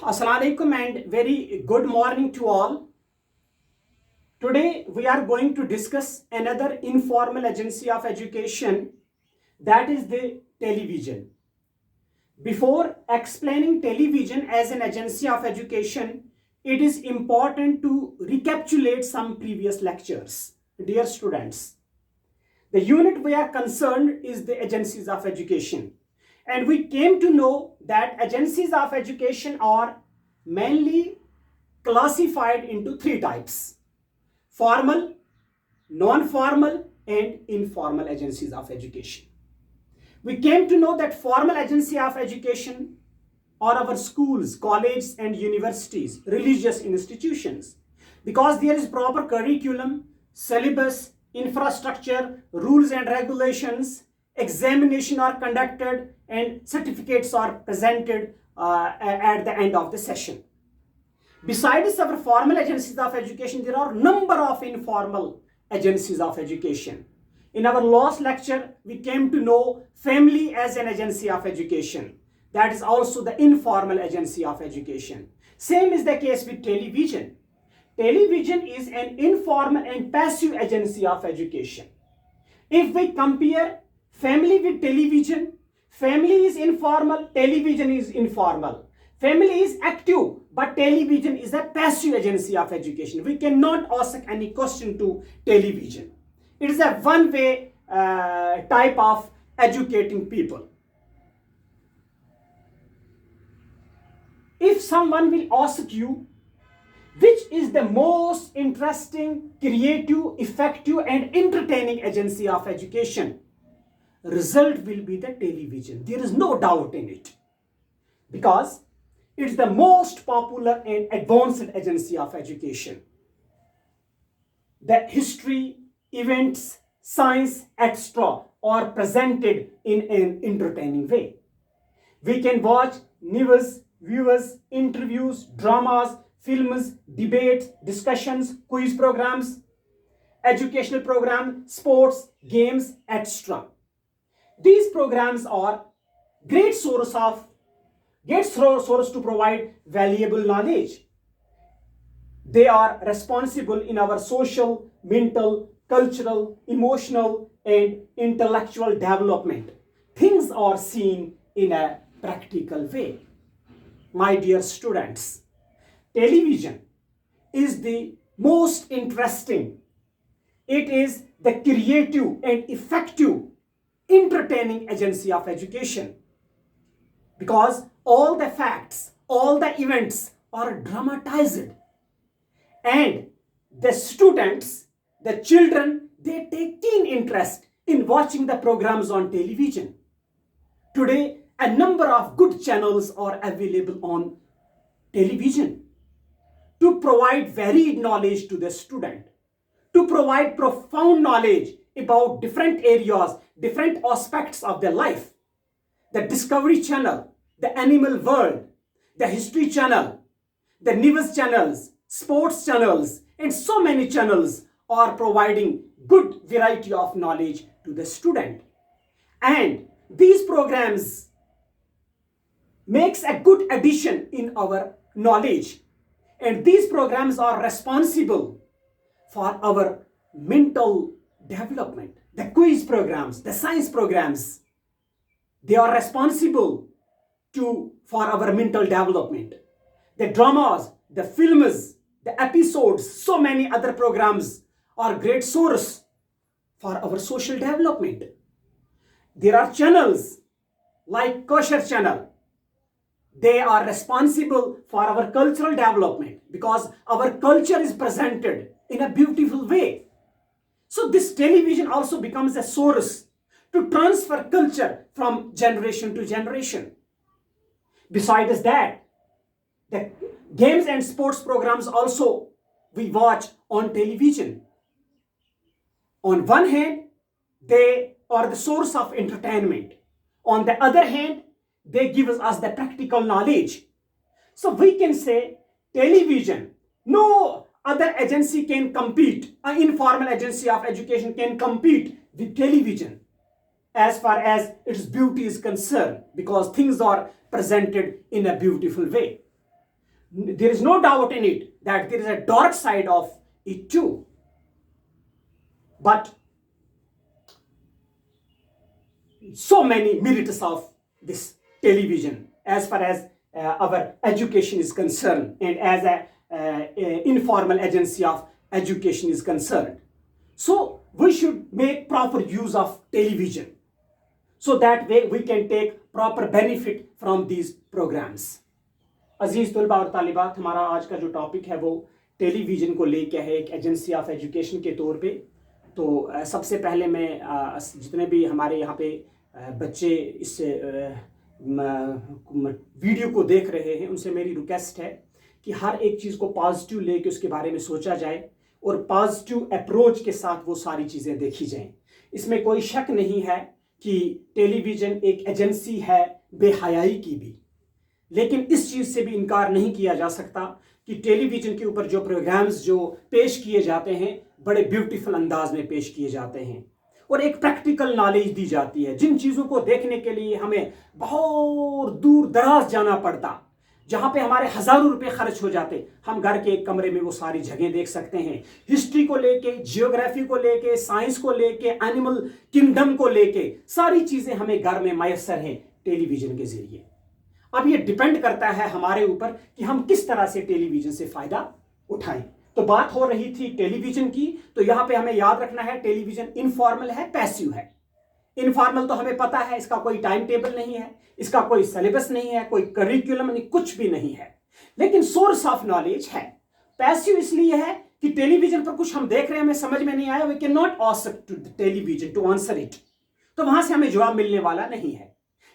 Assalamu alaikum and very good morning to all. Today we are going to discuss another informal agency of education, that is the television. Before explaining television as an agency of education, it is important to recapitulate some previous lectures. Dear students, the unit we are concerned is the agencies of education. And we came to know that agencies of education are mainly classified into three types: formal, non-formal, and informal agencies of education. We came to know that formal agency of education are our schools, colleges, and universities, religious institutions, because there is proper curriculum, syllabus, infrastructure, rules and regulations, examination are conducted, and certificates are presented at the end of the session. Besides our formal agencies of education, there are a number of informal agencies of education. In our last lecture, we came to know family as an agency of education. That is also the informal agency of education. Same is the case with television. Television is an informal and passive agency of education. If we compare family with television, family is informal, television is informal. Family is active, but television is a passive agency of education. We cannot ask any question to television. It is a one-way type of educating people. If someone will ask you, which is the most interesting, creative, effective, and entertaining agency of education, result will be the television. There is no doubt in it, because it's the most popular and advanced agency of education. The history, events, science, etc. are presented in an entertaining way. We can watch news, viewers, interviews, dramas, films, debates, discussions, quiz programs, educational programs, sports, games, etc. These programs are great source to provide valuable knowledge. They are responsible in our social, mental, cultural, emotional, and intellectual development. Things are seen in a practical way. My dear students, television is the most interesting. It is the creative and effective entertaining agency of education, because all the facts, all the events are dramatized, and the students, the children, they take keen interest in watching the programs on television. Today, a number of good channels are available on television to provide varied knowledge to the student, to provide profound knowledge about different areas, different aspects of their life. The Discovery Channel, the Animal World, the History Channel, the news channels, sports channels, and so many channels are providing good variety of knowledge to the student. And these programs makes a good addition in our knowledge. And these programs are responsible for our mental development. The quiz programs, the science programs, they are responsible for our mental development. The dramas, the films, the episodes, so many other programs are great source for our social development. There are channels like Kosher channel. They are responsible for our cultural development, because our culture is presented in a beautiful way. So this television also becomes a source to transfer culture from generation to generation. Besides that, the games and sports programs also we watch on television. On one hand, they are the source of entertainment. On the other hand, they give us the practical knowledge. So we can say television, no other agency can compete. An informal agency of education can compete with television as far as its beauty is concerned, because things are presented in a beautiful way. there is no doubt in it that there is a dark side of it too. But so many merits of this television as far as our education is concerned, and as a informal agency of education is concerned. So we should make proper use of television, so that way we can take proper benefit from these programs. अजीज तलबा और तालिबात, हमारा आज का जो topic है वो television को लेके है, एक एजेंसी ऑफ एजुकेशन के तौर पे। तो सबसे पहले मैं जितने भी हमारे यहाँ पे बच्चे इस वीडियो को देख रहे हैं, उनसे मेरी रिक्वेस्ट है कि हर एक चीज़ को पॉजिटिव लेके उसके बारे में सोचा जाए और पॉजिटिव अप्रोच के साथ वो सारी चीज़ें देखी जाएं। इसमें कोई शक नहीं है कि टेलीविज़न एक एजेंसी है बेहयाई की भी, लेकिन इस चीज़ से भी इनकार नहीं किया जा सकता कि टेलीविज़न के ऊपर जो प्रोग्राम्स जो पेश किए जाते हैं बड़े ब्यूटीफुल अंदाज में पेश किए जाते हैं और एक प्रैक्टिकल नॉलेज दी जाती है। जिन चीज़ों को देखने के लिए हमें बहुत दूर दराज जाना पड़ता, जहाँ पे हमारे हज़ारों रुपए खर्च हो जाते, हम घर के एक कमरे में वो सारी जगह देख सकते हैं। हिस्ट्री को लेके, जियोग्राफी को लेके, साइंस को लेके, एनिमल किंगडम को लेके सारी चीज़ें हमें घर में मैसर हैं टेलीविज़न के ज़रिए। अब ये डिपेंड करता है हमारे ऊपर कि हम किस तरह से टेलीविज़न से फ़ायदा उठाएं। तो बात हो रही थी टेलीविज़न की, तो यहाँ पे हमें याद रखना है टेलीविज़न इनफॉर्मल है, पैसिव है। इनफॉर्मल तो हमें पता है, इसका कोई टाइम टेबल नहीं है, इसका कोई सिलेबस नहीं है, कोई करिकुलम नहीं, कुछ भी नहीं है, लेकिन सोर्स ऑफ नॉलेज है। पैसिव इसलिए है कि टेलीविज़न पर कुछ हम देख रहे हैं, हमें समझ में नहीं आया, we can not ask to television to answer it, तो वहां से हमें जवाब मिलने वाला नहीं है।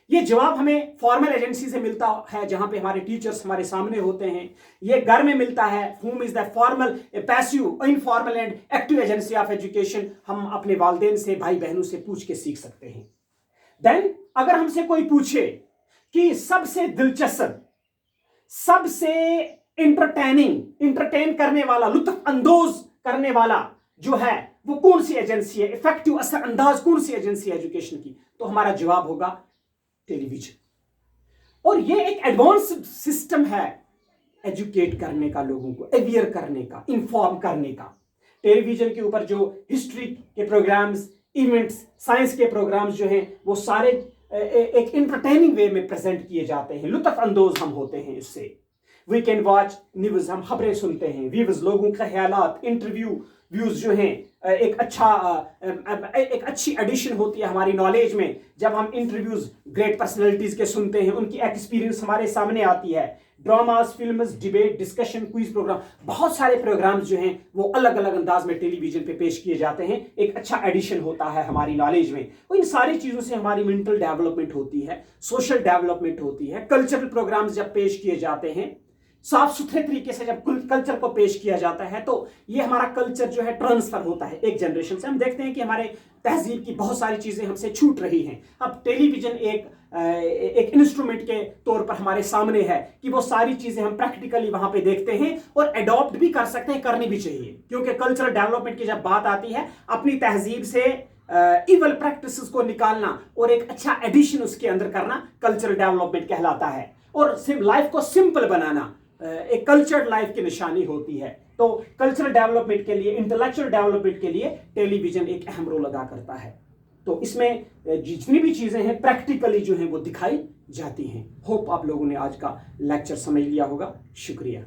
ये जवाब हमें फॉर्मल एजेंसी से मिलता है, जहां पे हमारे टीचर्स हमारे सामने होते हैं। ये घर में मिलता है, whom is the formal, passive, informal and active agency of education, हम अपने वालिदैन से, भाई बहनों से पूछ के सीख सकते हैं। देन अगर हमसे कोई पूछे कि सबसे दिलचस्प, सबसे इंटरटेन करने वाला, लुत्फ अंदोज करने वाला जो है वो कौन सी एजेंसी है, इफेक्टिव असर अंदाज कौन सी एजेंसी है एजुकेशन की, तो हमारा जवाब होगा टेलीविजन। और ये एक एडवांस सिस्टम है एजुकेट करने का, लोगों को अवेयर करने का, इंफॉर्म करने का। टेलीविजन के ऊपर जो हिस्ट्री के प्रोग्राम्स, इवेंट्स, साइंस के प्रोग्राम्स जो हैं वो सारे एक इंटरटेनिंग वे में प्रेजेंट किए जाते हैं, लुत्फ अंदोज हम होते हैं इससे। वी कैन वॉच न्यूज़, हम खबरें सुनते हैं, व्यूज, लोगों के ख्यालात, इंटरव्यू व्यूज जो हैं, एक अच्छी एडिशन होती है हमारी नॉलेज में जब हम इंटरव्यूज ग्रेट पर्सनैलिटीज के सुनते हैं, उनकी एक्सपीरियंस हमारे सामने आती है। Dramas, films, debate, discussion, quiz programme, बहुत सारे प्रोग्राम्स जो हैं वो अलग अलग अंदाज में टेलीविजन पे पेश किए जाते हैं, एक अच्छा एडिशन होता है हमारी नॉलेज में। और इन सारी चीज़ों से हमारी मेंटल डेवलपमेंट होती है, सोशल डेवलपमेंट होती है। कल्चरल प्रोग्राम्स जब पेश किए जाते हैं, साफ सुथरे तरीके से जब कल्चर को पेश किया जाता है, तो ये हमारा कल्चर जो है ट्रांसफर होता है एक जनरेशन से। हम देखते हैं कि हमारे तहजीब की बहुत सारी चीज़ें हमसे छूट रही हैं। अब टेलीविज़न एक इंस्ट्रूमेंट के तौर पर हमारे सामने है कि वो सारी चीज़ें हम प्रैक्टिकली वहाँ पे देखते हैं और अडॉप्ट भी कर सकते हैं, करनी भी चाहिए। क्योंकि कल्चरल डेवलपमेंट की जब बात आती है, अपनी तहजीब से इवल प्रैक्टिसेस को निकालना और एक अच्छा एडिशन उसके अंदर करना कल्चरल डेवलपमेंट कहलाता है। और लाइफ को सिंपल बनाना एक कल्चर्ड लाइफ की निशानी होती है। तो कल्चरल डेवलपमेंट के लिए, इंटेलेक्चुअल डेवलपमेंट के लिए टेलीविजन एक अहम रोल अदा करता है। तो इसमें जितनी भी चीज़ें हैं प्रैक्टिकली जो हैं वो दिखाई जाती हैं। होप आप लोगों ने आज का लेक्चर समझ लिया होगा। शुक्रिया।